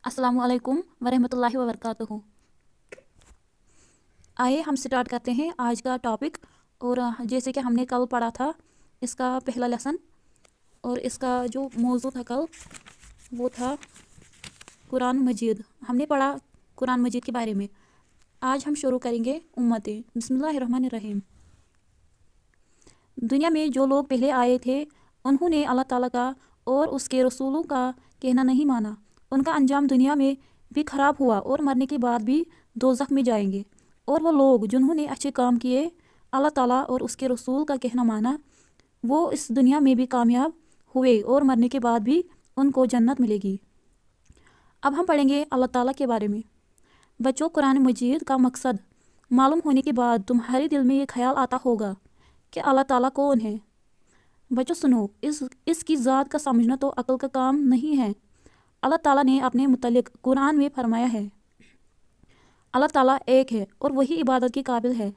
अस्सलामु अलैकुम वरहमतुल्लाहि वबरकातुहू। आइए हम स्टार्ट करते हैं आज का टॉपिक। और जैसे कि हमने कल पढ़ा था इसका पहला लेसन, और इसका जो मौजू था कल वो था कुरान मजीद। हमने पढ़ा कुरान मजीद के बारे में। आज हम शुरू करेंगे उम्मतें। बिस्मिल्लाहिर्रहमानिर्रहीम। दुनिया में जो लोग पहले आए थे उन्होंने अल्लाह ताला का और उसके रसूलों का कहना नहीं माना। उनका अंजाम दुनिया में भी ख़राब हुआ और मरने के बाद भी दोज़ख में जाएंगे। और वो लोग जिन्होंने अच्छे काम किए, अल्लाह ताला और उसके रसूल का कहना माना, वो इस दुनिया में भी कामयाब हुए और मरने के बाद भी उनको जन्नत मिलेगी। अब हम पढ़ेंगे अल्लाह ताला के बारे में। बच्चों, कुरान मजीद का मकसद मालूम होने के बाद तुम्हारे दिल में ये ख्याल आता होगा कि अल्लाह ताला कौन है। बच्चों सुनो, इसकी ज़ात का समझना तो अक्ल का काम नहीं है। अल्लाह ताला ने अपने मुतल्लिक कुरान में फरमाया है, अल्लाह ताला एक है और वही इबादत के काबिल है।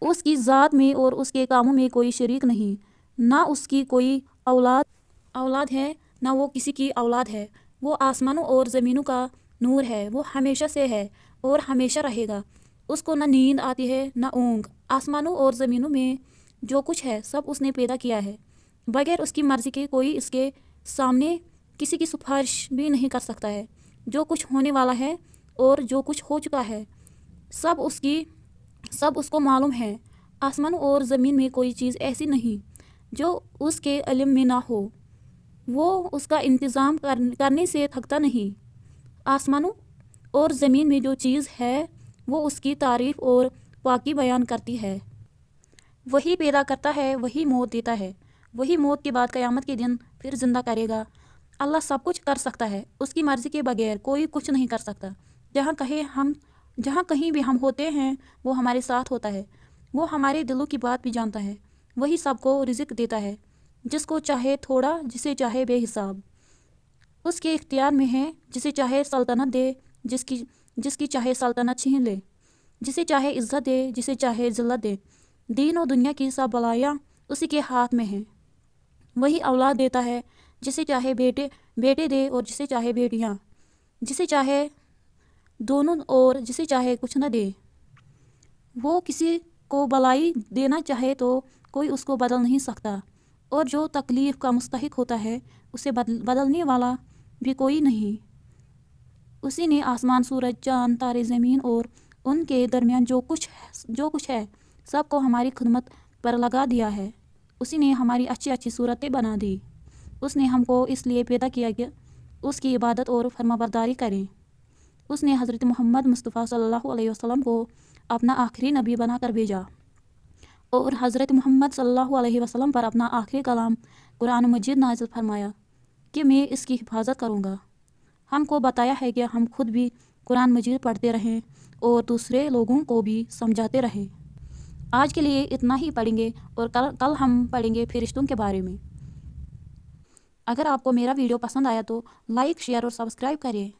उसकी ज़ात में और उसके कामों में कोई शरीक नहीं। ना उसकी कोई औलाद है, ना वो किसी की औलाद है। वो आसमानों और ज़मीनों का नूर है। वो हमेशा से है और हमेशा रहेगा। उसको न नींद आती है न ऊँग। आसमानों और ज़मीनों में जो कुछ है सब उसने पैदा किया है। बगैर उसकी मर्ज़ी के कोई इसके सामने किसी की सिफारिश भी नहीं कर सकता है। जो कुछ होने वाला है और जो कुछ हो चुका है सब उसको मालूम है। आसमानों और ज़मीन में कोई चीज़ ऐसी नहीं जो उसके इल्म में ना हो। वो उसका इंतज़ाम करने से थकता नहीं। आसमानों और ज़मीन में जो चीज़ है वो उसकी तारीफ़ और पाकी बयान करती है। वही पैदा करता है, वही मौत देता है, वही मौत के बाद क़यामत के दिन फिर ज़िंदा करेगा। अल्लाह सब कुछ कर सकता है। उसकी मर्ज़ी के बगैर कोई कुछ नहीं कर सकता। जहाँ कहीं भी हम होते हैं वो हमारे साथ होता है। वो हमारे दिलों की बात भी जानता है। वही सबको रिज़्क़ देता है, जिसको चाहे थोड़ा, जिसे चाहे बेहिसाब। उसके इख्तियार में है। जिसे चाहे सल्तनत दे, जिसकी चाहे सल्तनत छीन ले, जिसे चाहे इज़्ज़त दे, जिसे चाहे ज़िल्लत दे। दीन और दुनिया की सब बलायाँ उसी के हाथ में हैं। वही औलाद देता है, जिसे चाहे बेटे दे और जिसे चाहे बेटियाँ, जिसे चाहे दोनों और जिसे चाहे कुछ न दे। वो किसी को भलाई देना चाहे तो कोई उसको बदल नहीं सकता, और जो तकलीफ़ का मुस्तहिक होता है उसे बदलने वाला भी कोई नहीं। उसी ने आसमान, सूरज, चाँद, तारे, ज़मीन और उनके दरमियान जो कुछ है सबको हमारी खिदमत पर लगा दिया है। उसी ने हमारी अच्छी अच्छी सूरतें बना दी। उसने हमको इसलिए पैदा किया कि उसकी इबादत और फरमाबरदारी करें। उसने हज़रत मोहम्मद मुस्तफ़ा सल्लल्लाहु अलैहि वसल्लम को अपना आखिरी नबी बनाकर भेजा और हज़रत मोहम्मद सल्लल्लाहु अलैहि वसल्लम पर अपना आखिरी कलाम कुरान मजीद नाज़िल फरमाया कि मैं इसकी हिफाजत करूँगा। हमको बताया है कि हम खुद भी कुरान मजीद पढ़ते रहें और दूसरे लोगों को भी समझाते रहें। आज के लिए इतना ही पढ़ेंगे और कल हम पढ़ेंगे फरिश्तों के बारे में। अगर आपको मेरा वीडियो पसंद आया तो लाइक, शेयर और सब्सक्राइब करें।